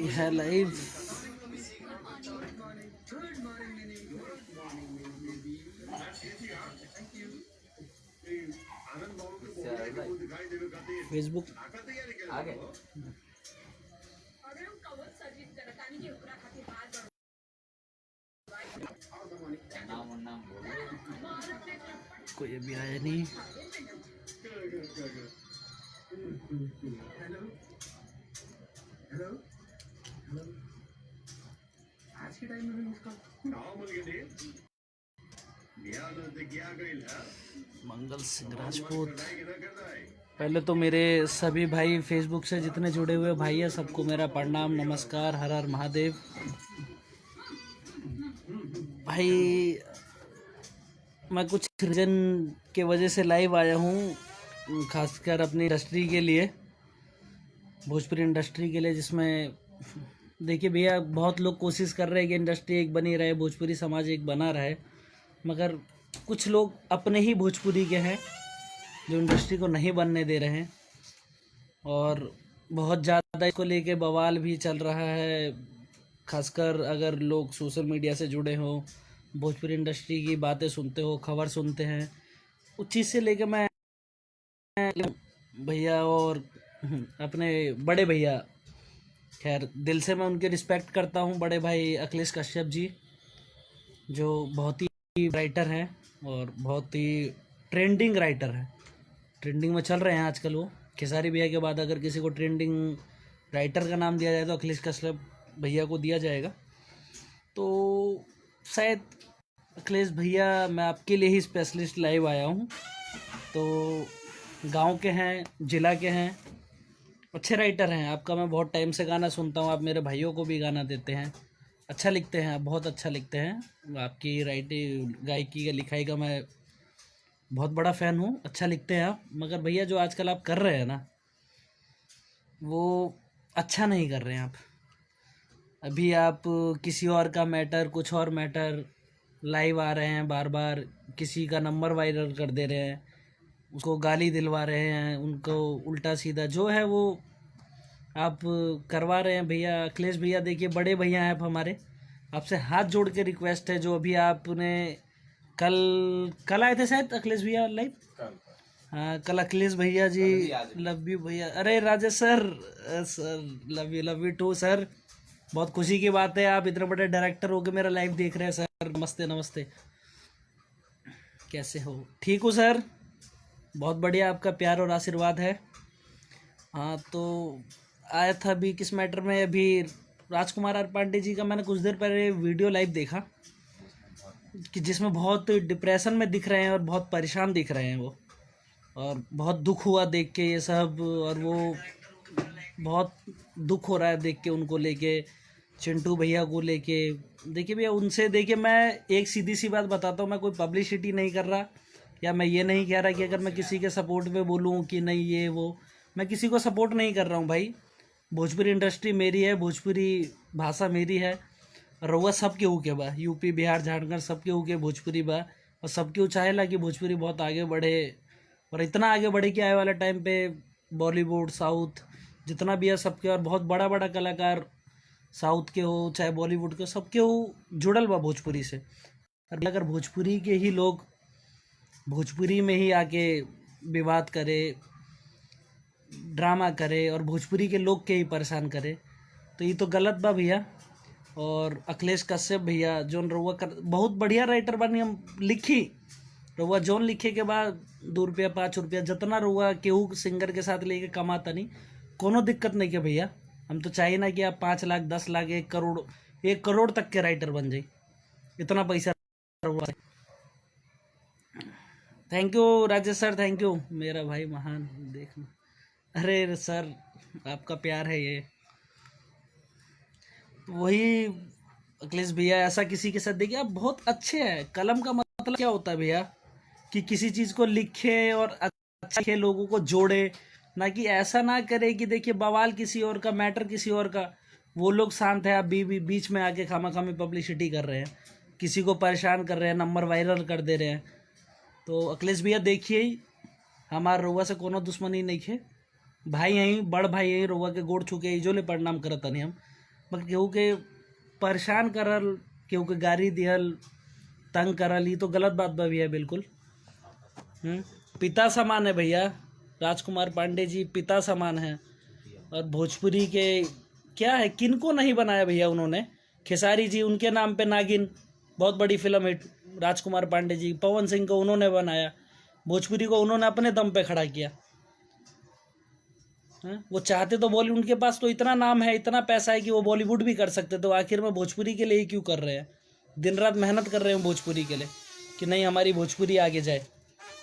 है live. Facebook आगे कोई अभी आया नहीं। आज के टाइम में मंगल सिंह राजपूत। पहले तो मेरे सभी भाई फेसबुक से जितने जुड़े हुए भाई हैं सबको मेरा प्रणाम, नमस्कार, हर हर महादेव। भाई मैं कुछ रीजन के वजह से लाइव आया हूँ, खासकर अपनी इंडस्ट्री के लिए, भोजपुरी इंडस्ट्री के लिए, जिसमें देखिए भैया बहुत लोग कोशिश कर रहे हैं कि इंडस्ट्री एक बनी रहे, भोजपुरी समाज एक बना रहे, मगर कुछ लोग अपने ही भोजपुरी के हैं जो इंडस्ट्री को नहीं बनने दे रहे हैं। और बहुत ज़्यादा इसको लेके बवाल भी चल रहा है, खासकर अगर लोग सोशल मीडिया से जुड़े हों, भोजपुरी इंडस्ट्री की बातें सुनते हो, खबर सुनते हैं, उस चीज़ से लेके मैं भैया और अपने बड़े भैया, खैर दिल से मैं उनके रिस्पेक्ट करता हूँ, बड़े भाई अखिलेश कश्यप जी, जो बहुत ही राइटर हैं और बहुत ही ट्रेंडिंग राइटर हैं, ट्रेंडिंग में चल रहे हैं आजकल। वो खेसारी भैया के बाद अगर किसी को ट्रेंडिंग राइटर का नाम दिया जाए तो अखिलेश कश्यप भैया को दिया जाएगा। तो शायद अखिलेश भैया, मैं आपके लिए ही स्पेशलिस्ट लाइव आया हूँ। तो गांव के हैं, ज़िला के हैं, अच्छे राइटर हैं। आपका मैं बहुत टाइम से गाना सुनता हूँ, आप मेरे भाइयों को भी गाना देते हैं, अच्छा लिखते हैं आप, बहुत अच्छा लिखते हैं। आपकी राइटिंग, गायकी का, लिखाई का मैं बहुत बड़ा फ़ैन हूँ, अच्छा लिखते हैं आप। मगर भैया जो आजकल आप कर रहे हैं ना, वो अच्छा नहीं कर रहे हैं आप। अभी आप किसी और का मैटर, कुछ और मैटर लाइव आ रहे हैं, बार बार किसी का नंबर वायरल कर दे रहे हैं, उसको गाली दिलवा रहे हैं, उनको उल्टा सीधा जो है वो आप करवा रहे हैं। भैया अखिलेश भैया देखिए, बड़े भैया हैं आप हमारे, आपसे हाथ जोड़ के रिक्वेस्ट है, जो अभी आपने कल आए थे शायद अखिलेश भैया लाइव। हाँ, कल अखिलेश भैया जी, लव यू भैया, अरे Rajesh sir, sir love you too sir, बहुत खुशी की बात है, आप इतने बड़े डायरेक्टर हो के मेरा लाइव देख रहे हैं सर। नमस्ते नमस्ते, कैसे हो? ठीक हो सर? बहुत बढ़िया, आपका प्यार और आशीर्वाद है। हाँ, तो आया था अभी किस मैटर में, अभी राजकुमार आर पांडे जी का मैंने कुछ देर पहले वीडियो लाइव देखा कि जिसमें बहुत डिप्रेशन में दिख रहे हैं और बहुत परेशान दिख रहे हैं वो, और बहुत दुख हुआ देख के ये सब, और वो बहुत दुख हो रहा है देख के उनको लेके, चिंटू भैया को लेके। देखिए भैया, उनसे देखिए, मैं एक सीधी सी बात बताता हूँ, मैं कोई पब्लिसिटी नहीं कर रहा, या मैं ये नहीं कह रहा कि अगर मैं किसी के सपोर्ट में बोलूँ कि नहीं ये वो, मैं किसी को सपोर्ट नहीं कर रहा हूँ भाई। भोजपुरी इंडस्ट्री मेरी है, भोजपुरी भाषा मेरी है, रउआ सब केहू के बा, यूपी बिहार झारखंड सब केहू के भोजपुरी बा, और सब केहू चाहेला कि भोजपुरी बहुत आगे बढ़े, और इतना आगे बढ़े कि आए वाले टाइम पे बॉलीवुड, साउथ जितना भी है सबके, और बहुत बड़ा बड़ा कलाकार साउथ के हो चाहे बॉलीवुड के, सबके हो जुड़ल बा भोजपुरी से। और अगर भोजपुरी के ही लोग भोजपुरी में ही आके विवाद करे, ड्रामा करे, और भोजपुरी के लोग के ही परेशान करे, तो ये तो गलत बा भैया। और अखिलेश कश्यप भैया जोन रउआ कर, बहुत बढ़िया राइटर बानी, हम लिखी रउआ जोन लिखे के बाद 2 रुपया 5 रुपया जितना रउआ केहू सिंगर के साथ लेके कमाता नहीं, कोनो दिक्कत नहीं के भैया। हम तो चाहिए ना कि आप 5 लाख 10 लाख 1 करोड़ 1 करोड़ तक के राइटर बन जाए, इतना पैसा रउआ। Thank you Rajesh sir, thank you मेरा भाई महान, देखना। अरे सर, आपका प्यार है ये। वही अखिलेश भैया, ऐसा किसी के साथ देखिए, आप बहुत अच्छे हैं। कलम का मतलब क्या होता है भैया, कि किसी चीज़ को लिखे और अच्छा लिखे, लोगों को जोड़े, ना कि ऐसा ना करे कि देखिए बवाल किसी और का, मैटर किसी और का, वो लोग शांत है, आप बीच में आके खामा खामी पब्लिसिटी कर रहे हैं, किसी को परेशान कर रहे हैं, नंबर वायरल कर दे रहे हैं। तो अखिलेश भैया देखिए, हमार रउआ से कोनो दुश्मनी नहीं है, भाई यहीं, बड़ भाई यहीं, रउआ के गोड़ छू के इजोले प्रणाम करत नहीं हम। मगर केहू के परेशान करल, केहू के गाली दिहल, तंग करल, ये तो गलत बात बा भैया बिल्कुल। पिता समान है भैया, राजकुमार पांडे जी पिता समान है। और भोजपुरी के क्या है, किनको नहीं बनाया भैया उन्होंने। खेसारी जी उनके नाम पे नागिन बहुत बड़ी फिल्म हिट, राजकुमार पांडे जी, पवन सिंह को उन्होंने बनाया, भोजपुरी को उन्होंने अपने दम पे खड़ा किया। वो चाहते तो बॉलीवुड, उनके पास तो इतना नाम है, इतना पैसा है कि वो बॉलीवुड भी कर सकते, तो आखिर में भोजपुरी के लिए ही क्यों कर रहे हैं? दिन रात मेहनत कर रहे हैं भोजपुरी के लिए कि नहीं हमारी भोजपुरी आगे जाए,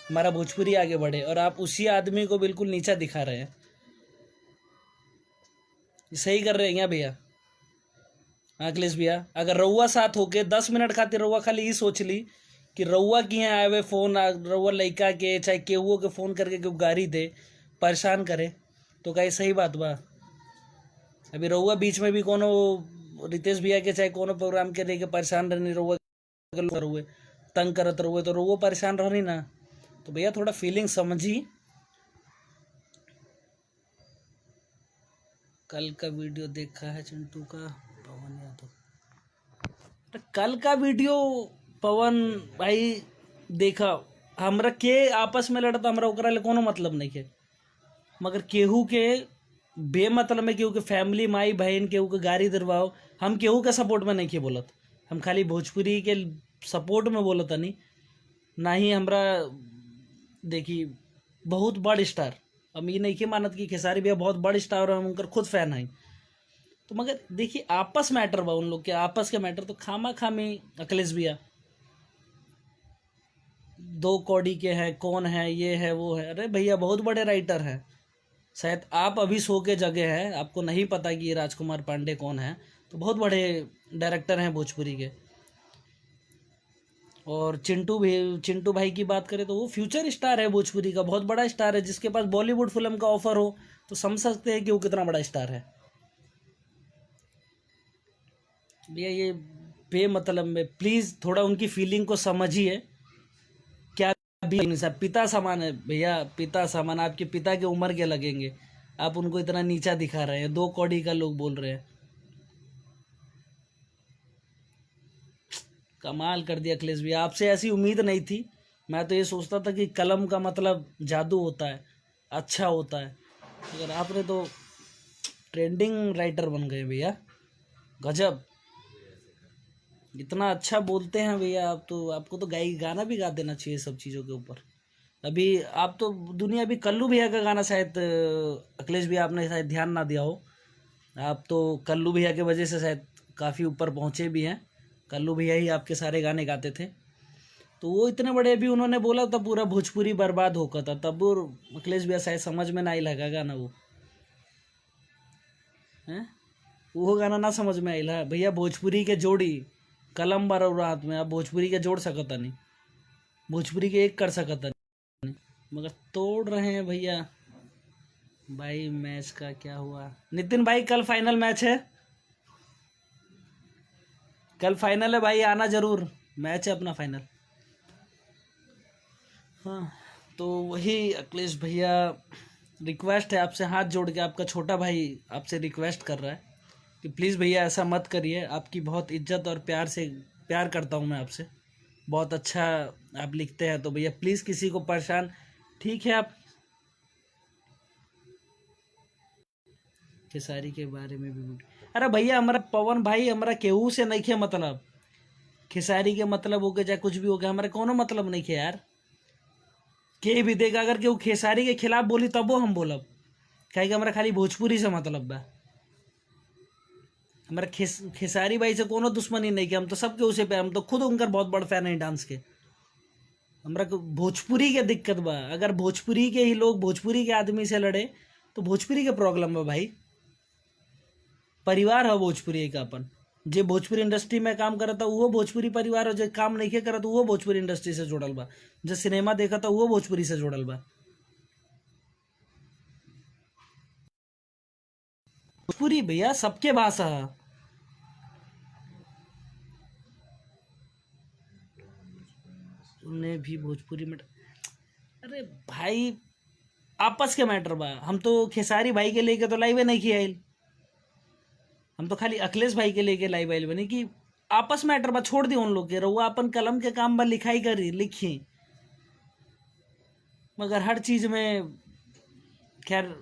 हमारा भोजपुरी आगे बढ़े, और आप उसी आदमी को बिल्कुल नीचा दिखा रहे हैं। सही कर रहे हैं क्या भैया? अखिलेश भैया, अगर रउआ साथ होके 10 मिनट खातिर रउआ खाली ये सोच ली कि रउआ की यहाँ आए हुए फ़ोन, रउआ लड़का के चाहे केहुओ के फ़ोन करके क्यों गाड़ी दे, परेशान करे, तो कहीं सही बात बा? अभी रउआ बीच में भी कोनो रितेश भैया के चाहे कोनो प्रोग्राम के लेके परेशान रहनी, रउआ रहुए तंग करत रहुए, तो रउआ परेशान रहनी ना। तो भैया थोड़ा फीलिंग समझी। कल का वीडियो देखा है चिंटू का, पवन यादव? तो कल का वीडियो पवन भाई देखा, हमरा के आपस में लड़ता, हमरा ओकरा ले कोनो मतलब नहीं है, मगर केहू के बेमतलब में केहू के फैमिली माई बहन केहू के गाड़ी दिलवाओ, हम केहू के सपोर्ट में नहीं के बोलत, हम खाली भोजपुरी के सपोर्ट में बोलत नहीं। ना ही हमरा देखी बहुत बड़ स्टार, हम ये नहीं के मानत कि खेसारी भैया बहुत बड़ स्टार और हम उनकर खुद फैन हैं, तो मगर देखिए आपस मैटर बा, उन लोग के आपस के मैटर, तो खामा खामी अखिलेश भैया 2 कौड़ी के हैं, कौन है, ये है वो है, अरे भैया बहुत बड़े राइटर हैं, शायद आप अभी सो के जगह हैं, आपको नहीं पता कि ये राजकुमार पांडे कौन है, तो बहुत बड़े डायरेक्टर हैं भोजपुरी के। और चिंटू भाई की बात करें तो वो फ्यूचर स्टार है भोजपुरी का, बहुत बड़ा स्टार है, जिसके पास बॉलीवुड फिल्म का ऑफर हो तो समझ सकते हैं कि वो कितना बड़ा स्टार है। भैया ये बेमतलब में प्लीज़ थोड़ा उनकी फीलिंग को समझिए। क्या भी नहीं साहब, पिता समान है भैया, पिता समान, आपके पिता के उम्र के लगेंगे, आप उनको इतना नीचा दिखा रहे हैं, 2 कौड़ी का लोग बोल रहे हैं। कमाल कर दिया अखिलेश भैया, आपसे ऐसी उम्मीद नहीं थी। मैं तो ये सोचता था कि कलम का मतलब जादू होता है, अच्छा होता है, मगर आपने तो ट्रेंडिंग राइटर बन गए भैया, गजब। इतना अच्छा बोलते हैं भैया आप, तो आपको तो गाना भी गा देना चाहिए सब चीज़ों के ऊपर। अभी आप तो दुनिया, अभी कल्लू भैया का गाना शायद अखिलेश भैया आपने शायद ध्यान ना दिया हो, आप तो कल्लू भैया की वजह से शायद काफ़ी ऊपर पहुँचे भी हैं। कल्लू भैया ही आपके सारे गाने गाते थे, तो वो इतने बड़े, अभी उन्होंने बोला था पूरा भोजपुरी बर्बाद होकर था, तब वो अखिलेश भैया शायद समझ में ना ही लगा गाना वो हैं, वो गाना ना समझ में आइला भैया। भोजपुरी के जोड़ी कलम बार रात में आप भोजपुरी के जोड़ सकता नहीं, भोजपुरी के एक कर सकता नहीं, मगर तोड़ रहे हैं भैया। भाई मैच का क्या हुआ नितिन भाई? कल फाइनल मैच है, कल फाइनल है भाई, आना जरूर, मैच है अपना फाइनल। हाँ, तो वही अखिलेश भैया, रिक्वेस्ट है आपसे, हाथ जोड़ के आपका छोटा भाई आपसे रिक्वेस्ट कर रहा है कि प्लीज़ भैया ऐसा मत करिए, आपकी बहुत इज्जत और प्यार करता हूँ मैं आपसे, बहुत अच्छा आप लिखते हैं, तो भैया प्लीज़ किसी को परेशान, ठीक है आप खेसारी के बारे में भी, अरे भैया हमारा पवन भाई, हमारा केहू से नहीं खे मतलब, खेसारी के मतलब हो गया चाहे कुछ भी हो गया, हमारे कोनो मतलब नहीं खे यार, के भी देगा, अगर केहू खेसारी के खिलाफ बोली तब वो हम बोलब, कहे कि हमारा खाली भोजपुरी से मतलब बा, हमारा खेसारी भाई से कोनो दुश्मनी नहीं कि, हम तो सबके उसे पे, हम तो खुद उनका बहुत बड़ फैन है डांस के, हमारा भोजपुरी के दिक्कत बा, अगर भोजपुरी के ही लोग भोजपुरी के आदमी से लड़े तो भोजपुरी के प्रॉब्लम बा भाई, परिवार है भोजपुरी का अपन, जे भोजपुरी इंडस्ट्री में काम करता वो भोजपुरी परिवार, और जो काम नहीं करता वो भोजपुरी इंडस्ट्री से जुड़ल बा, जो सिनेमा देखा था वो भोजपुरी से जुड़ल बा। भोजपुरी भैया सबके भाषा है, उन्हें भी भोजपुरी में, अरे भाई आपस के मैटर बा, हम तो खेसारी भाई के लेके तो लाइव नहीं किया, हम तो खाली अखिलेश भाई के लेके लाइव आइल बने कि आपस में मैटर बा छोड़ दी उन लोग के रहुआ अपन कलम के काम बा लिखाई करी लिखी, मगर हर चीज में खैर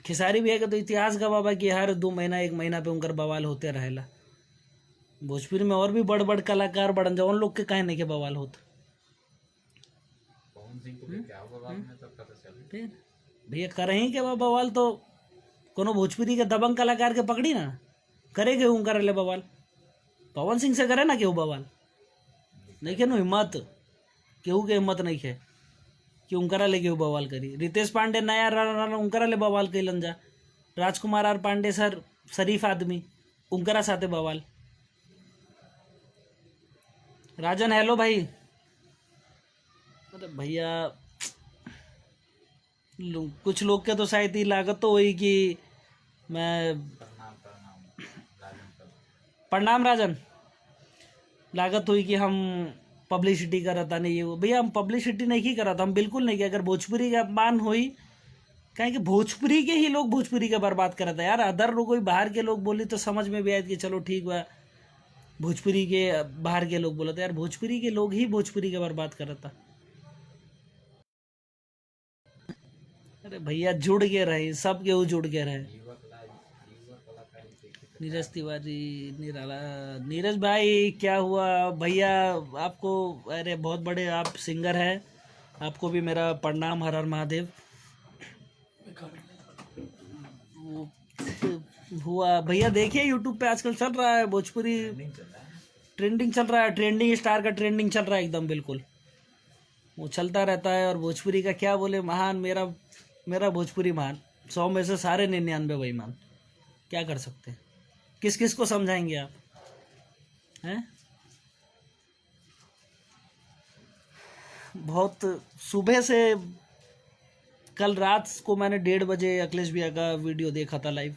खेसारी भैया का तो इतिहास गवाह बा कि हर 2 महीना 1 महीना पे उनकर बवाल होते रहेला। भोजपुरी में और भी बड़ बड़ कलाकार बड़न जवन लोग के काहे नहीं के बवाल होता। फिर भैया करही के बवाल तो कोनो भोजपुरी के दबंग कलाकार के पकड़ी ना करे के उनकर ले बवाल। पवन सिंह से करे ना केहू बवाल नहीं के नो हिम्मत, केहू के हिम्मत नहीं है कि उनकरा ले केहू बवाल करी। रितेश पांडे नया उनकरा ले बवाल कैलन जा, राजकुमार आर पांडे सर शरीफ आदमी उनकरा साथे बवाल। राजन हेलो भाई। अरे भैया कुछ लोग के तो शायद ही लागत तो हुई कि मैं प्रणाम राजन, लागत हुई कि हम पब्लिसिटी करता नहीं ये भैया हम पब्लिसिटी नहीं करता, हम बिल्कुल नहीं किया। अगर भोजपुरी का अपमान हुई कहें कि भोजपुरी के ही लोग भोजपुरी का बर्बाद करता यार। अदर लोग कोई बाहर के लोग बोली तो समझ में भी आए कि चलो ठीक बा, भोजपुरी के बाहर के लोग बोला था यार, भोजपुरी के लोग ही भोजपुरी का बर्बाद करता। अरे भैया जुड़ के रहे, सब केहू जुड़ के रहे। नीरज तिवारी निराला, नीरज भाई क्या हुआ भैया आपको? अरे बहुत बड़े आप सिंगर हैं, आपको भी मेरा प्रणाम। हर हर महादेव। हुआ भैया देखिए यूट्यूब पे आजकल चल रहा है भोजपुरी ट्रेंडिंग चल रहा है, ट्रेंडिंग स्टार का ट्रेंडिंग चल रहा है एकदम बिल्कुल, वो चलता रहता है। और भोजपुरी का क्या बोले महान, मेरा भोजपुरी महान, 100 में से सारे 99 वही मान। क्या कर सकते हैं, किस किस को समझाएंगे आप हैं? बहुत सुबह से कल रात को मैंने 1:30 बजे अखिलेश भैया का वीडियो देखा था लाइव।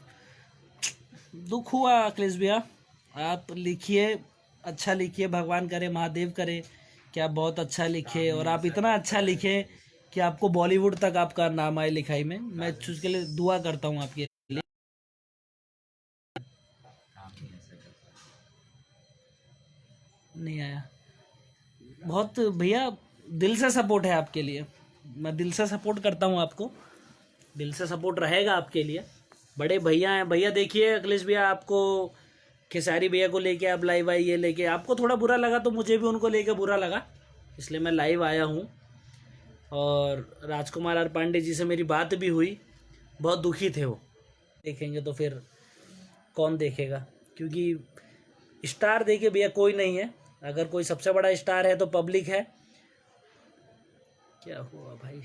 दुख हुआ अखिलेश भैया, आप लिखिए अच्छा लिखिए, भगवान करे महादेव करे कि आप बहुत अच्छा लिखे और आप इतना अच्छा लिखे कि आपको बॉलीवुड तक आपका नाम आए लिखाई में। मैं उसके लिए दुआ करता हूँ आपके लिए। नहीं आया बहुत भैया, दिल से सपोर्ट है आपके लिए, मैं दिल से सपोर्ट करता हूँ आपको, दिल से सपोर्ट रहेगा आपके लिए। बड़े भैया हैं भैया। देखिए अखिलेश भैया आपको खेसारी भैया को लेके आप लाइव आइए लेके, आपको थोड़ा बुरा लगा तो मुझे भी उनको लेके बुरा लगा, इसलिए मैं लाइव आया हूँ। और राजकुमार आर पांडे जी से मेरी बात भी हुई, बहुत दुखी थे वो। देखेंगे तो फिर कौन देखेगा, क्योंकि स्टार देखे भैया कोई नहीं है, अगर कोई सबसे बड़ा स्टार है तो पब्लिक है। क्या हुआ भाई?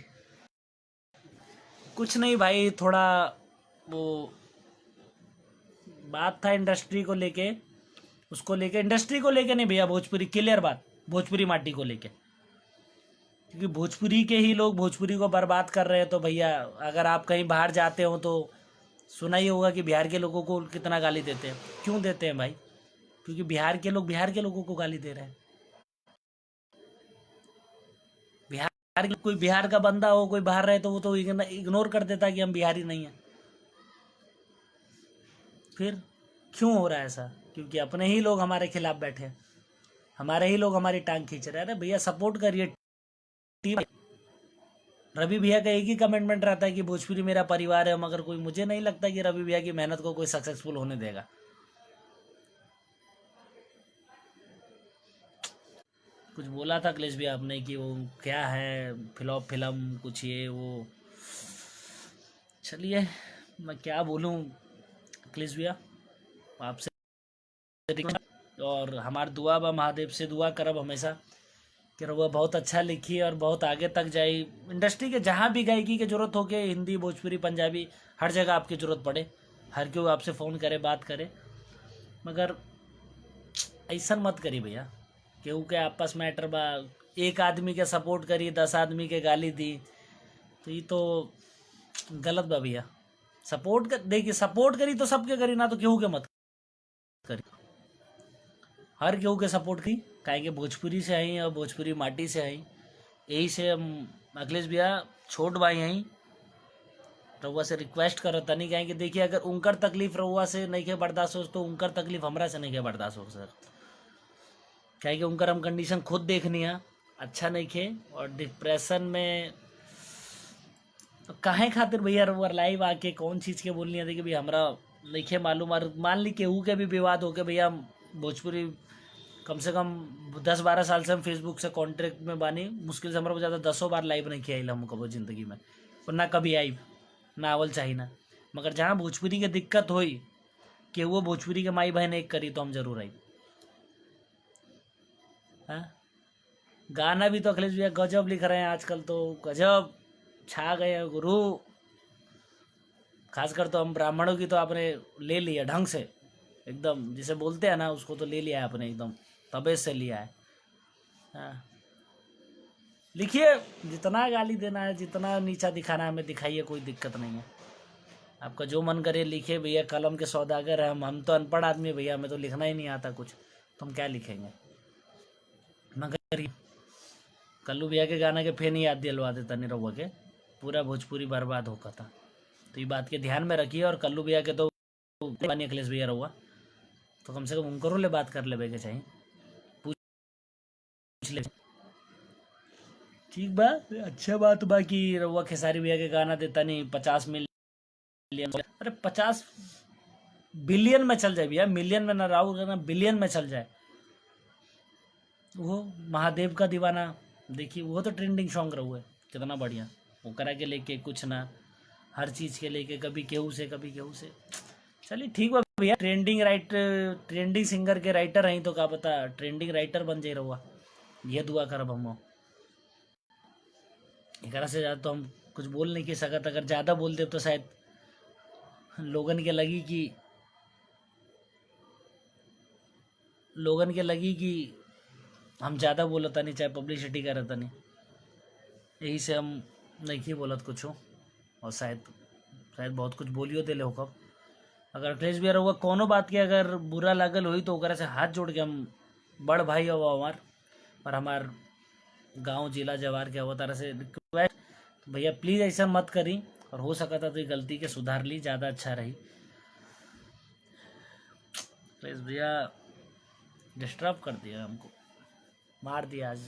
कुछ नहीं भाई, थोड़ा वो बात था इंडस्ट्री को लेके, उसको लेके, इंडस्ट्री को लेके नहीं भैया, भोजपुरी क्लियर बात, भोजपुरी माटी को लेके, क्योंकि भोजपुरी के ही लोग भोजपुरी को बर्बाद कर रहे हैं। तो भैया अगर आप कहीं बाहर जाते हो तो सुना ही होगा कि बिहार के लोगों को कितना गाली देते हैं। क्यों देते हैं भाई? क्योंकि बिहार के लोग बिहार के लोगों को गाली दे रहे हैं। बिहार कोई बिहार का बंदा हो, कोई बाहर रहे तो वो तो इग्नोर कर देता है कि हम बिहारी नहीं हैं। फिर क्यों हो रहा है ऐसा? क्योंकि अपने ही लोग हमारे खिलाफ बैठे हैं, हमारे ही लोग हमारी टांग खींच रहे हैं। अरे भैया सपोर्ट करिए टीम। रवि भैया का एक ही कमिटमेंट रहता है कि भोजपुरी मेरा परिवार है, मगर कोई मुझे नहीं लगता कि रवि भैया की मेहनत को कोई सक्सेसफुल होने देगा। कुछ बोला था अखिलेश भैया आपने कि वो क्या है फ्लॉप फिल्म कुछ ये वो, चलिए मैं क्या बोलूँ अखिलेश भैया आपसे। और हमार दुआ बा, महादेव से दुआ करब हमेशा कि रउआ बहुत अच्छा लिखी और बहुत आगे तक जाई। इंडस्ट्री के जहाँ भी गायकी की जरूरत हो के, हिंदी भोजपुरी पंजाबी हर जगह आपकी ज़रूरत पड़े, हर कोई आपसे फ़ोन करे बात करे, मगर ऐसा मत करी भैया। केहू के आपस मैटर बा, एक आदमी के सपोर्ट करी 10 आदमी के गाली दी, तो ये तो गलत बा भैया। सपोर्ट कर देखिए, सपोर्ट करी तो सबके करी, ना तो केहू के मत करी, हर केहू के सपोर्ट की। काहे भोजपुरी से आई और भोजपुरी माटी से आई, यही से हम अखिलेश भैया छोट भाई हैं, रउआ से रिक्वेस्ट करो तनी कहें कि देखिए अगर उनकर तकलीफ रउआ से नहीं के बर्दाश्त हो तो उनकर तकलीफ हमरा से नहीं के बर्दाश्त हो सर। कहें कि उनकर हम कंडीशन खुद देखनी है, अच्छा नहीं खे और डिप्रेशन में तो काहे खातिर भैया रउआ लाइव आके कौन चीज़ के बोलनी है। देखिए भैया हमरा नहीं मालूम, और मान ली केहू के भी विवाद हो के भैया भोजपुरी कम से कम 10-12 साल से हम फेसबुक से कॉन्ट्रैक्ट में बानी, मुश्किल से हमारा ज़्यादा 10 बार लाइव नहीं किया हम कबो ज़िंदगी में, और ना कभी आई ना आवल चाहिए ना। मगर जहाँ भोजपुरी के दिक्कत होई कि वो भोजपुरी के माई बहन एक करी तो हम जरूर आई। हाँ, गाना भी तो अखिलेश भैया गजब लिख रहे हैं आजकल, तो गजब छा गए हैं गुरु। खासकर तो हम ब्राह्मणों की तो आपने ले लिया ढंग से, एकदम जिसे बोलते हैं ना उसको तो ले लिया है आपने, एकदम तबे से लिया है। हाँ, लिखिए जितना गाली देना है, जितना नीचा दिखाना है हमें दिखाइए, कोई दिक्कत नहीं है। आपका जो मन करे लिखिए भैया, कलम के सौदागर है हम तो अनपढ़ आदमी है भैया, हमें तो लिखना ही नहीं आता कुछ, तो हम क्या लिखेंगे। मगर कल्लू भैया के गाना के फेन याद दिलवा देता नहीं रहुआ के, पूरा भोजपुरी बर्बाद होगा था। तो ये बात के ध्यान में रखिए। और कल्लू भैया के तो अखिलेश भैया रहुआ तो कम से कम उनको ले बात कर ले के चाहिए, पूछ ले। ठीक बा, अच्छा बात बा कि रउआ खेसारी भैया के गाना देता नहीं 50 मिलियन, अरे 50 बिलियन में चल जाए भैया, मिलियन में ना राहुल गाना बिलियन में चल जाए। वो महादेव का दीवाना देखिए, वो तो ट्रेंडिंग सॉन्ग रहुआ कितना बढ़िया, वो करा के लेके कुछ ना हर चीज़ के लेके, कभी केहू से कभी केहू से। चलिए ठीक बा भैया, ट्रेंडिंग सिंगर के राइटर हैं तो का पता ट्रेंडिंग राइटर बन जाए रहुआ, ये दुआ करब हम। एक से ज़्यादा तो हम कुछ बोल नहीं की सकत, अगर ज़्यादा बोल दे तो शायद लोगन के लगी कि हम ज़्यादा बोलता नहीं, चाहे पब्लिसिटी करता नहीं, यही से हम नहीं की बोलत कुछ हो। और शायद बहुत कुछ बोलियो दिले हो कब। अगर अखिलेश भैया रहुआ कोनो बात के अगर बुरा लागल हुई तो ओकरा से हाथ जोड़ के, हम बड़ भाई हो हमार और हमार गांव जिला जवार के अवतार से रिक्वेस्ट, भैया प्लीज़ ऐसा मत करी, और हो सका था तो ये गलती के सुधार ली, ज़्यादा अच्छा रही। अखिलेश भैया डिस्टर्ब कर दिया हमको, मार दिया आज,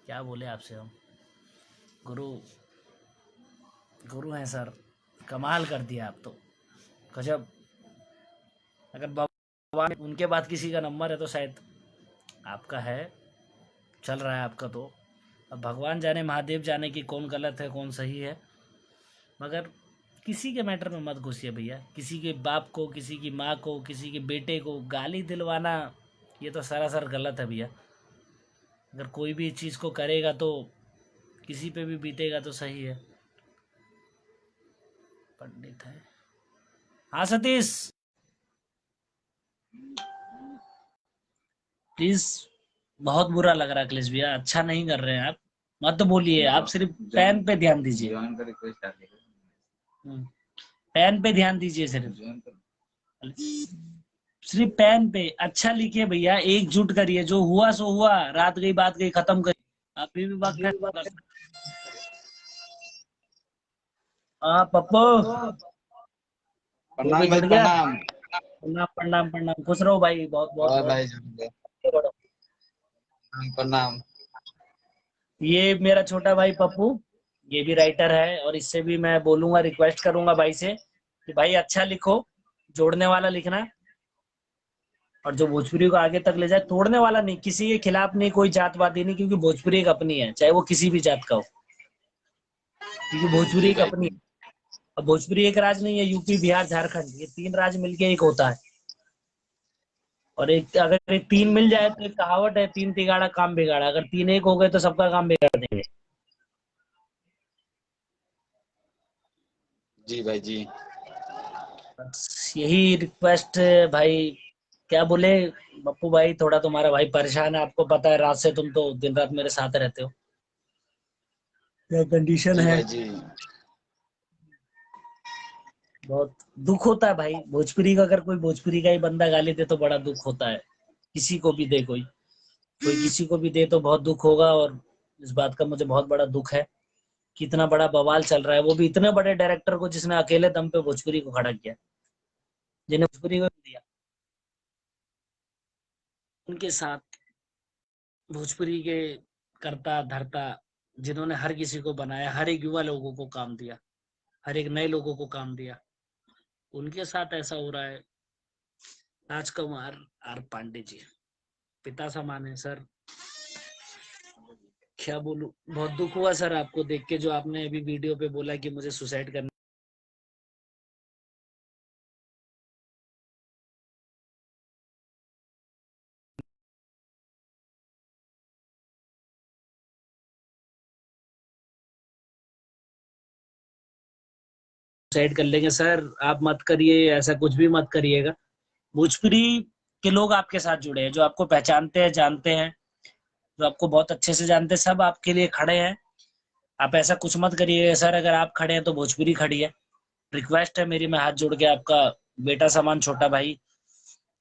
क्या बोले आपसे हम। गुरु हैं सर, कमाल कर दिया आप तो, गजब। अगर भगवान उनके बाद किसी का नंबर है तो शायद आपका है, चल रहा है आपका तो। अब भगवान जाने महादेव जाने कि कौन गलत है कौन सही है, मगर किसी के मैटर में मत घुसिए भैया। किसी के बाप को, किसी की माँ को, किसी के बेटे को गाली दिलवाना ये तो सरासर गलत है भैया। अगर कोई भी चीज़ को करेगा तो किसी पे भी बीतेगा तो सही है। पंडित है, हाँ सतीश प्लीज, बहुत बुरा लग रहा है अखिलेश भैया, अच्छा नहीं कर रहे हैं आप, मत बोलिए, आप सिर्फ पेन पे ध्यान दीजिए, पेन पे ध्यान दीजिए, सिर्फ पेन पे अच्छा लिखिए भैया, एकजुट करिए, जो हुआ सो हुआ, रात गई बात गई, खत्म करिए। अभी भी बात कर, हाँ पप्पू, वो भी प्रणाम भाई, जुड़ गया। प्रणाम। प्रणाम प्रणाम प्रणाम, खुश रहो भाई, बहुत बहुत और बहुत भाई बढ़ो। प्रणाम। ये मेरा छोटा भाई पप्पू, ये भी राइटर है, और इससे भी मैं बोलूंगा, रिक्वेस्ट करूंगा भाई से कि भाई अच्छा लिखो, जोड़ने वाला लिखना, और जो भोजपुरी को आगे तक ले जाए, तोड़ने वाला नहीं, किसी के खिलाफ नहीं, कोई जातवादी नहीं, क्योंकि भोजपुरी एक अपनी है, चाहे वो किसी भी जात का हो, क्योंकि भोजपुरी जी एक भाई अपनी जी। है। अब भोजपुरी एक राज्य नहीं है, यूपी बिहार झारखंड, ये 3 राज्य मिलके एक होता है। और एक अगर एक 3 मिल जाए तो एक कहावत है, 3 तिगाड़ा काम बिगाड़ा, अगर 3 एक हो गए तो सबका काम बिगाड़ देंगे। जी भाई जी। बस यही रिक्वेस्ट भाई, क्या बोले बप्पू भाई, थोड़ा तुम्हारा भाई परेशान है, आपको पता है, रात से तुम तो दिन रात मेरे साथ रहते हो, क्या कंडीशन जी है। भाई जी। बहुत दुख होता है भाई, भोजपुरी का अगर कोई भोजपुरी का ही बंदा गाली दे तो बड़ा दुख होता है, किसी को भी दे, कोई किसी को भी दे तो बहुत दुख होगा, और इस बात का मुझे बहुत बड़ा दुख है। कितना बड़ा बवाल चल रहा है, वो भी इतने बड़े डायरेक्टर को जिसने अकेले दम पे भोजपुरी को खड़ा किया, जिन्हें भोजपुरी को दिया, उनके साथ भोजपुरी के करता धरता, जिन्होंने हर किसी को बनाया, हर एक युवा लोगों को काम दिया, हर एक नए लोगों को काम दिया, उनके साथ ऐसा हो रहा है। राजकुमार आर पांडे जी पिता समान है सर, क्या बोलूं, बहुत दुख हुआ सर आपको देख के, जो आपने अभी वीडियो पे बोला कि मुझे सुसाइड करना सुसाइड कर लेंगे। सर आप मत करिए, ऐसा कुछ भी मत करिएगा। भोजपुरी के लोग आपके साथ जुड़े हैं, जो आपको पहचानते हैं, जानते हैं, जो आपको बहुत अच्छे से जानते हैं, सब आपके लिए खड़े हैं। आप ऐसा कुछ मत करिए सर, अगर आप खड़े हैं तो भोजपुरी खड़ी है। रिक्वेस्ट है मेरी, मैं हाथ जोड़ के, आपका बेटा समान छोटा भाई,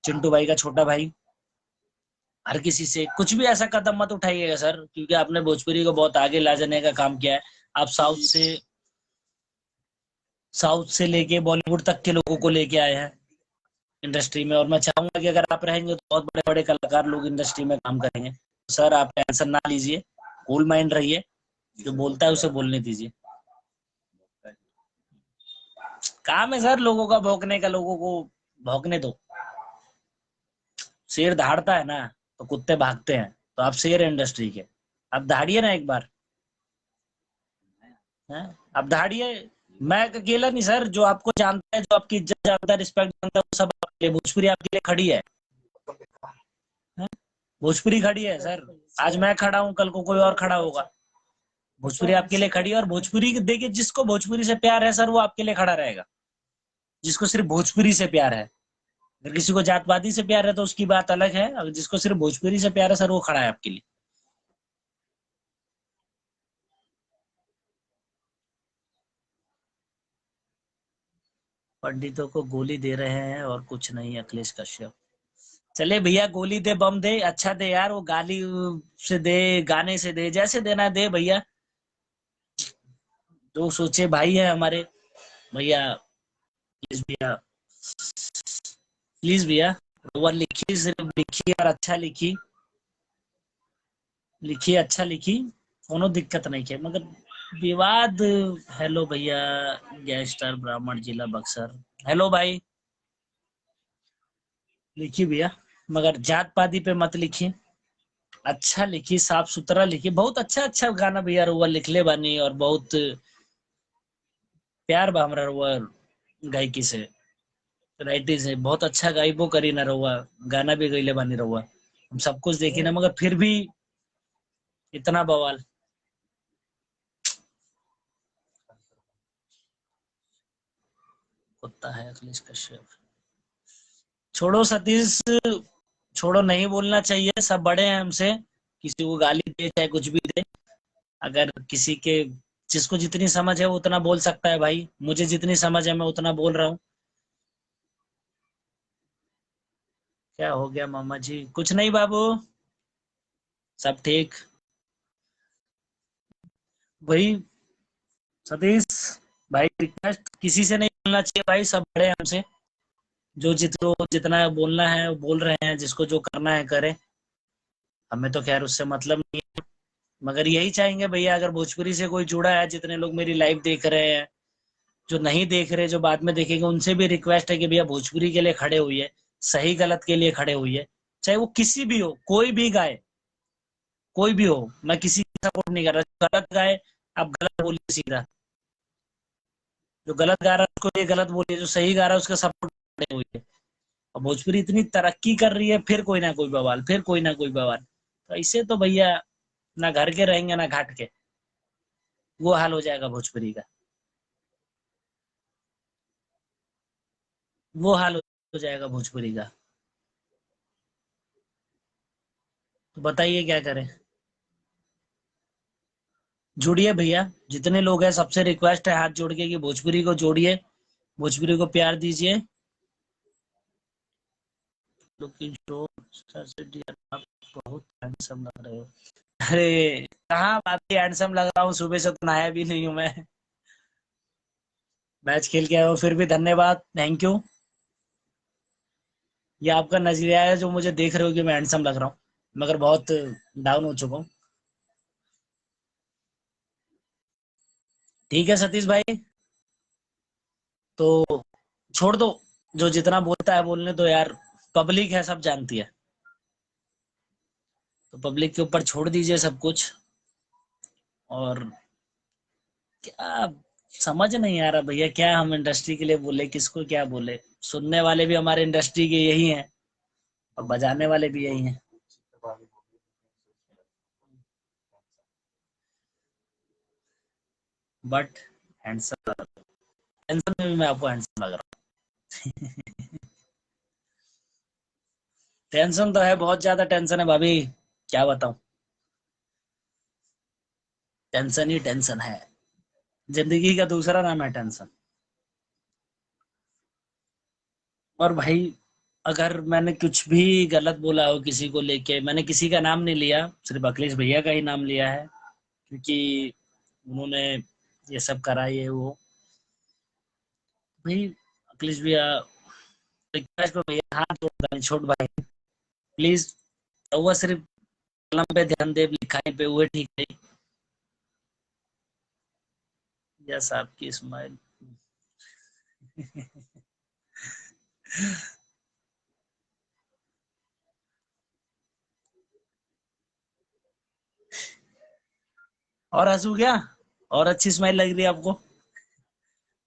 चिंटू भाई का छोटा भाई, हर किसी से कुछ भी ऐसा कदम मत उठाइएगा सर, क्योंकि आपने भोजपुरी को बहुत आगे ला जाने का काम किया है। आप साउथ से लेके बॉलीवुड तक के लोगों को लेके आए हैं इंडस्ट्री में, और मैं चाहूंगा कि अगर आप रहेंगे तो बहुत बड़े बड़े कलाकार लोग इंडस्ट्री में काम करेंगे। सर आप टेंशन ना लीजिए, कूल माइंड रहिए, जो बोलता है उसे बोलने दीजिए। काम है सर लोगों का भौंकने का, लोगों को भौंकने दो। शेर दहाड़ता है ना तो कुत्ते भागते हैं, तो आप शेर है इंडस्ट्री के, आप दहाड़िए ना एक बार, है आप दहाड़िए। मैं अकेला नहीं सर, जो आपको जानता है, जो आपकी इज्जत जानता है, रिस्पेक्ट जानता है, वो सब आपके लिए, भोजपुरी आपके लिए खड़ी है? भोजपुरी खड़ी है सर। आज मैं खड़ा हूँ, कल को कोई और खड़ा होगा। भोजपुरी आपके लिए खड़ी है, और भोजपुरी देखिए, जिसको भोजपुरी से प्यार है सर, वो आपके लिए खड़ा रहेगा। जिसको सिर्फ भोजपुरी से प्यार है, अगर किसी को जातवादी से प्यार है तो उसकी बात अलग है, अगर जिसको सिर्फ भोजपुरी से प्यार है सर, वो खड़ा है आपके लिए। पंडितों को गोली दे रहे हैं और कुछ नहीं, अखिलेश कश्यप। चले भैया, गोली दे, बम दे, अच्छा दे यार, वो गाली से दे, गाने से दे, जैसे देना दे भैया, जो सोचे भाई है हमारे। भैया प्लीज भैया, प्लीज भैया, वो लिखी, सिर्फ लिखी और अच्छा लिखी, लिखी अच्छा लिखी, कोनो दिक्कत नहीं है, मगर विवाद। हेलो भैया, गैस स्टार ब्राह्मण जिला बक्सर, हेलो भाई, लिखी भैया, मगर जात पाती पे मत लिखी, अच्छा लिखी, साफ सुथरा लिखी, बहुत अच्छा अच्छा गाना भैया रुआ लिखले बानी, और बहुत प्यार बा हमरा रुआ गायकी से, राइटी से, बहुत अच्छा गाइबो करी ना रुआ, गाना भी गईले बानी रुआ, हम सब कुछ देखी ना, मगर फिर भी इतना बवाल। कुत्ता है अखिलेश कश्यप। छोड़ो सतीश, छोड़ो, नहीं बोलना चाहिए, सब बड़े हैं हमसे, किसी को गाली दे चाहे कुछ भी दे, अगर किसी के, जिसको जितनी समझ है वो उतना बोल सकता है भाई, मुझे जितनी समझ है मैं उतना बोल रहा हूँ। क्या हो गया मामा जी? कुछ नहीं बाबू, सब ठीक। वही सतीश भाई, रिक्वेस्ट किसी से नहीं बोलना चाहिए भाई, सब बड़े हैं हमसे, जो जितना बोलना है वो बोल रहे हैं, जिसको जो करना है करे, हमें तो खैर उससे मतलब नहीं है, मगर यही चाहेंगे भैया, अगर भोजपुरी से कोई जुड़ा है, जितने लोग मेरी लाइव देख रहे हैं, जो नहीं देख रहे, जो बाद में देखेंगे, उनसे भी रिक्वेस्ट है कि भैया भोजपुरी के लिए खड़े हुई है, सही गलत के लिए खड़े हुई है, चाहे वो किसी भी हो, कोई भी गाए, कोई भी हो, मैं किसी का सपोर्ट नहीं कर रहा, गलत गाए आप गलत बोलिए सीधा, जो गलत गा रहा है उसको ये गलत बोलिए, जो सही गा रहा है उसका सपोर्ट खड़े हुई है। और भोजपुरी इतनी तरक्की कर रही है, फिर कोई ना कोई बवाल, फिर कोई ना कोई बवाल, तो ऐसे तो भैया ना घर के रहेंगे ना घाट के, वो हाल हो जाएगा भोजपुरी का, वो हाल हो जाएगा भोजपुरी का। तो बताइए क्या करें? जुड़िए भैया, जितने लोग हैं सबसे रिक्वेस्ट है हाथ जोड़ के कि भोजपुरी को जोड़िए, भोजपुरी को प्यार दीजिए। लुकिंग शो, आप बहुत हैंडसम लग रहे हो। अरे कहाँ बाकी हैंडसम लग रहा हूँ, सुबह से तो नहाया भी नहीं हूँ मैं। मैच खेल के आया हूँ, फिर भी धन्यवाद, थैंक यू। ये आपका नजरिया है जो मुझे देख रहे हो कि मैं हैंडसम लग रहा हूँ, मगर बहुत डाउन हो चुका हूँ। ठीक है सतीश भाई, तो छोड़ दो, जो जितना बोलता है बोलने दो यार, पब्लिक है सब जानती है, तो पब्लिक के ऊपर छोड़ दीजिए सब कुछ। और क्या समझ नहीं आ रहा भैया, क्या हम इंडस्ट्री के लिए बोले, किसको क्या बोले। सुनने वाले भी हमारे इंडस्ट्री के यही हैं और बजाने वाले भी यही हैं। बट हैंडसम, टेंशन में भी मैं आपको हैंडसम लग रहा हूँ। टेंशन तो है, बहुत ज्यादा टेंशन है भाभी, क्या बताऊं। टेंशन ही टेंशन है, जिंदगी का दूसरा नाम है टेंशन। और भाई अगर मैंने कुछ भी गलत बोला हो किसी को लेके, मैंने किसी का नाम नहीं लिया, सिर्फ अखिलेश भैया का ही नाम लिया है, क्योंकि उन्होंने ये सब करा, ये वो। भाई अखिलेश भैया, रिक्वेस्ट पे भैया हाथ जोड़ छोट भाई, प्लीज। वो सिर्फ कलम पे ध्यान दे, लिखाई पे हुए ठीक है। यस आपकी स्माइल। और हंसू क्या, और अच्छी स्माइल लग रही है आपको।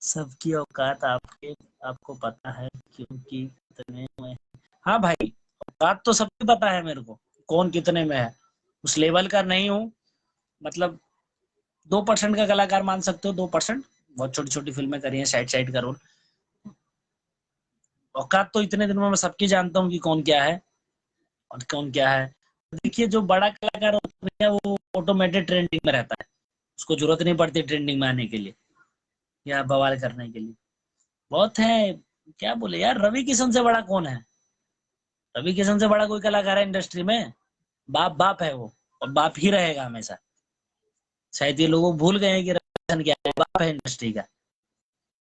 सबकी औकात आपके, आपको पता है क्योंकि कितने में। हाँ भाई, औकात तो सबकी पता है मेरे को, कौन कितने में है। उस लेवल का नहीं हूँ, मतलब 2% का कलाकार मान सकते हो, 2%। बहुत छोटी छोटी फिल्में करी हैं, साइड साइड का रोल। औकात तो इतने दिनों में मैं सबकी जानता हूँ कि कौन क्या है और कौन क्या है। देखिए जो बड़ा कलाकार होता है वो ऑटोमेटेड ट्रेंडिंग में रहता है, उसको जरूरत नहीं पड़ती ट्रेंडिंग में आने के लिए या बवाल करने के लिए। बहुत है, क्या बोले यार, रवि किशन से बड़ा कौन है। रवि किशन से बड़ा कोई कलाकार है इंडस्ट्री में। बाप बाप है वो, और बाप ही रहेगा हमेशा। शायद ये लोग भूल गए हैं कि रवि किशन क्या है, बाप है इंडस्ट्री का।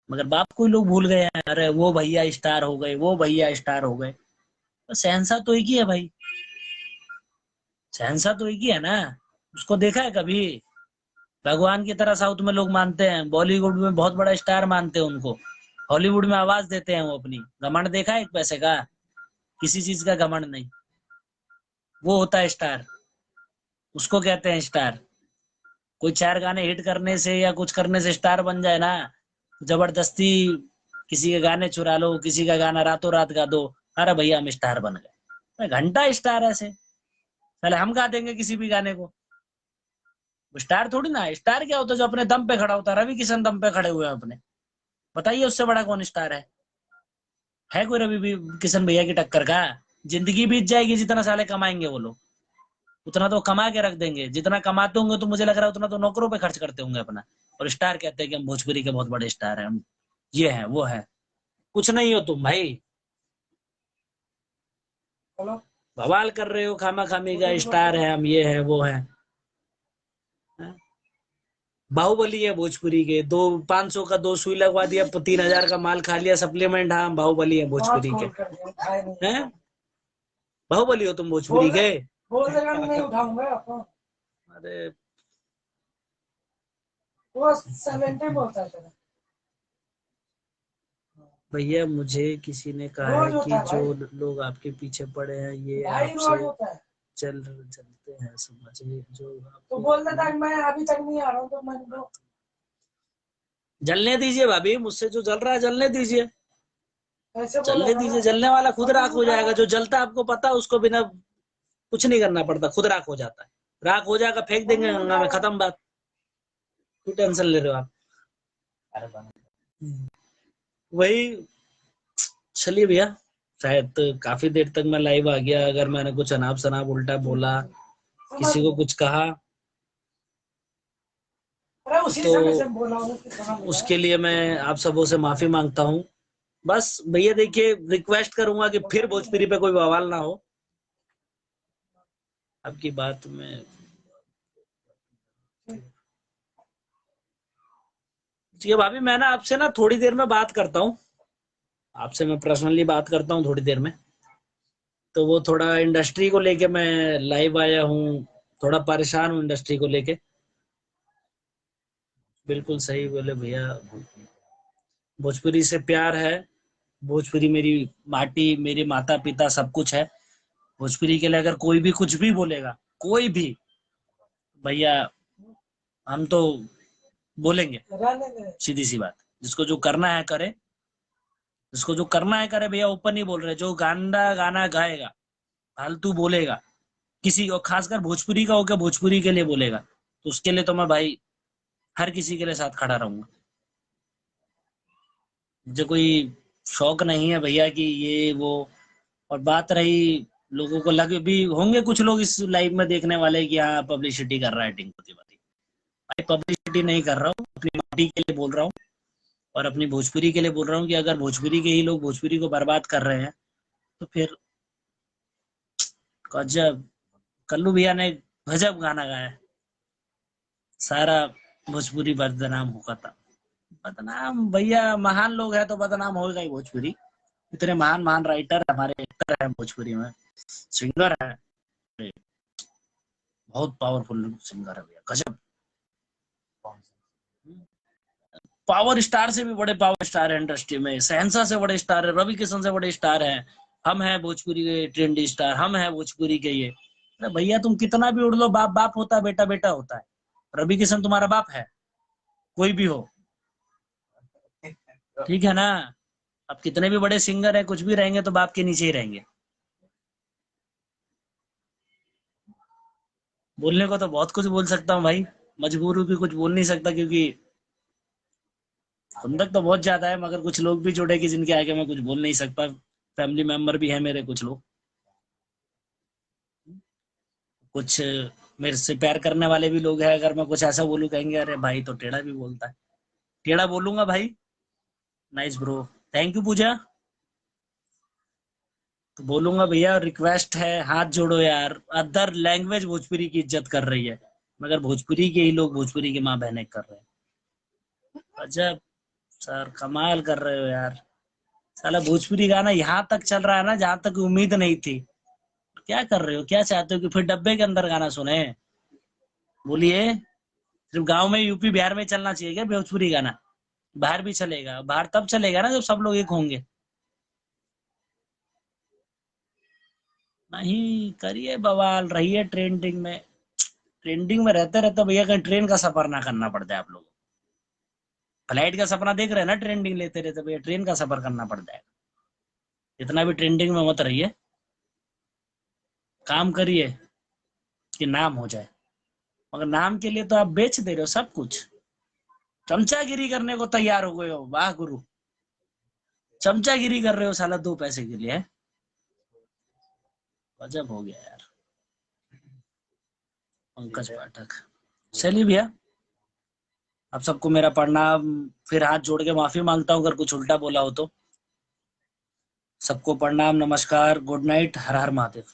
मगर बाप को ही लोग भूल गए हैं, अरे वो भैया स्टार हो गए, वो भैया स्टार हो गए। तो शहंशाह तो एक ही है भाई, शहंशाह तो एक ही है ना। उसको देखा है कभी, भगवान की तरह साउथ में लोग मानते हैं, बॉलीवुड में बहुत बड़ा स्टार मानते हैं उनको, हॉलीवुड में आवाज देते हैं वो अपनी। घमंड देखा है एक पैसे का, किसी चीज का घमंड नहीं, वो होता है स्टार, उसको कहते हैं स्टार। कोई 4 गाने हिट करने से या कुछ करने से स्टार बन जाए ना, जबरदस्ती किसी के गाने चुरा लो, किसी का गाना रातों रात गा दो, अरे भैया हम स्टार बन गए। घंटा स्टार ऐसे, पहले हम गा देंगे किसी भी गाने को। स्टार थोड़ी ना, स्टार क्या होता है जो अपने दम पे खड़ा होता है। रवि किशन दम पे खड़े हुए हैं अपने, बताइए उससे बड़ा कौन स्टार है कोई रवि किशन भैया की टक्कर का। जिंदगी बीत जाएगी, जितना साले कमाएंगे वो लोग उतना तो कमा के रख देंगे, जितना कमाते होंगे तो मुझे लग रहा है उतना तो नौकरों पे खर्च करते होंगे अपना। और स्टार कहते हैं कि हम भोजपुरी के बहुत बड़े स्टार हैं, हम ये है वो है। कुछ नहीं हो तुम भाई, बवाल कर रहे हो खामा खामी का, स्टार है हम, ये है वो है। बाहुबली है भोजपुरी के, 500 का 2 सुई लगवा दिया, 3000 का माल खा लिया सप्लीमेंट, हाँ हम बाहुबली है भोजपुरी के हैं। बाहुबली हो तुम भोजपुरी के। बोल देगा नहीं उठाऊंगा आपको, अरे वो साइलेंट ही बोलता है तेरा। भैया मुझे किसी ने कहा है रोज कि होता है जो भाई, लोग आपके पीछे पड़े हैं ये भाई रोज आपसे होता है। चलते हैं, समझिए जो तो आपको बोल देता है मैं अभी तक नहीं आ रहा हूँ, तो मैं तो जलने दीजिए भाभी, मुझसे जो जल रहा है जलने दीजिए, ऐसे जलने बोलेगा दीजिए, ना। जलने वाला खुद अभी राख हो उठा जाएगा। जो जलता है आपको पता है, उसको बिना कुछ नहीं करना पड़ता, खुद राख हो जाता है। राख हो जाएगा, फेंक देंगे अभी गंगा उठा में, रहा। खत्म बात। क्यों टेंशन ले रहे हो आप। वही, चलिए भैया, शायद काफी देर तक मैं लाइव आ गया, अगर मैंने कुछ अनाप शनाप उल्टा बोला, समझ किसी को गए। कुछ कहा, अरे उसी तो समय से बोला हूँ कि समझ गया। उसके लिए मैं आप सबों से माफी मांगता हूँ। बस भैया देखिए, रिक्वेस्ट करूंगा कि फिर भोजपुरी पे कोई बवाल ना हो। आपकी बात में ठीक है भाभी, मैं ना आपसे ना थोड़ी देर में बात करता हूँ, आपसे मैं पर्सनली बात करता हूँ थोड़ी देर में। तो वो थोड़ा इंडस्ट्री को लेके मैं लाइव आया हूँ, थोड़ा परेशान हूँ इंडस्ट्री को लेके। बिल्कुल सही बोले भैया, भोजपुरी से प्यार है, भोजपुरी मेरी माटी, मेरे माता पिता सब कुछ है। भोजपुरी के लिए अगर कोई भी कुछ भी बोलेगा, कोई भी, भैया हम तो बोलेंगे, रहने दे। सीधी सी बात। जिसको जो करना है करे, जिसको जो करना है करे भैया। ऊपर नहीं बोल रहे, जो गांडा गाना गाएगा, फालतू बोलेगा किसी, और खासकर भोजपुरी का होकर भोजपुरी के लिए बोलेगा, तो उसके लिए तो मैं भाई हर किसी के लिए साथ खड़ा रहूंगा। मुझे कोई शौक नहीं है भैया कि ये वो। और बात रही, लोगों को लगे भी होंगे कुछ लोग इस लाइव में देखने वाले कि हाँ पब्लिसिटी कर रहा है टिंकू तिवारी। भाई पब्लिसिटी नहीं कर रहा हूँ, अपनी माटी के लिए बोल रहा हूँ और अपनी भोजपुरी के लिए बोल रहा हूँ कि अगर भोजपुरी के ही लोग भोजपुरी को बर्बाद कर रहे हैं तो फिर गजब। कल्लू भैया ने गजब गाना गाया, सारा भोजपुरी बदनाम होगा था। बदनाम भैया, महान लोग हैं तो बदनाम होगा ही भोजपुरी। इतने महान महान राइटर हमारे एक्टर हैं भोजपुरी में, सिंगर है, बहुत पावरफुल सिंगर है भैया, गजब। पावर स्टार से भी बड़े पावर स्टार है इंडस्ट्री में, शहंशाह से बड़े स्टार है, रवि किशन से बड़े स्टार है। हम हैं भोजपुरी के ट्रेंडी स्टार, हम हैं भोजपुरी के ये। अरे भैया तुम कितना भी उड़ लो, बाप बाप होता है, बेटा बेटा होता है। रवि किशन तुम्हारा बाप है, कोई भी हो, ठीक है ना। अब कितने भी बड़े सिंगर है, कुछ भी रहेंगे तो बाप के नीचे ही रहेंगे। बोलने को तो बहुत कुछ बोल सकता हूँ भाई, मजबूर हूँ कि कुछ बोल नहीं सकता, क्योंकि खुंदक तो बहुत ज्यादा है, मगर कुछ लोग भी जुड़े कि जिनके आगे मैं कुछ बोल नहीं सकता। फैमिली मेंबर भी है मेरे कुछ लोग, कुछ मेरे से प्यार करने वाले भी लोग हैं। अगर मैं कुछ ऐसा बोलूं, कहेंगे अरे भाई तो टेढ़ा भी बोलता है। टेढ़ा बोलूंगा भाई, नाइस ब्रो, थैंक यू पूजा। तो बोलूंगा भैया, रिक्वेस्ट है, हाथ जोड़ो यार। अदर लैंग्वेज भोजपुरी की इज्जत कर रही है, मगर भोजपुरी के ही लोग भोजपुरी की माँ बहने कर रहे हैं। अजब सर, कमाल कर रहे हो यार। साला भोजपुरी गाना यहाँ तक चल रहा है ना जहां तक उम्मीद नहीं थी। क्या कर रहे हो, क्या चाहते हो कि फिर डब्बे के अंदर गाना सुने? बोलिए, सिर्फ गांव में, यूपी बिहार में चलना चाहिए क्या भोजपुरी गाना? बाहर भी चलेगा, बाहर तब चलेगा ना जब सब लोग एक होंगे। नहीं करिए बवाल, रहिए ट्रेंडिंग में। ट्रेंडिंग में रहते रहते भैया कहीं ट्रेन का सफर ना करना पड़ जाए आप लोगों को। फ्लाइट का सपना देख रहे हैं ना, ट्रेंडिंग लेते रहते भैया, ट्रेन का सफर करना पड़ जाएगा। इतना भी ट्रेंडिंग में मत रहिए, काम करिए कि नाम हो जाए। मगर नाम के लिए तो आप बेच दे रहे हो सब कुछ, चमचागिरी करने को तैयार हो गए हो। वाह गुरु, चमचागिरी कर रहे हो साला 2 पैसे के लिए। गजब हो गया यार। पंकज पाठक, चलिए भैया, आप सबको मेरा प्रणाम। फिर हाथ जोड़ के माफी मांगता हूँ अगर कुछ उल्टा बोला हो तो। सबको प्रणाम, नमस्कार, गुड नाइट, हर हर महादेव।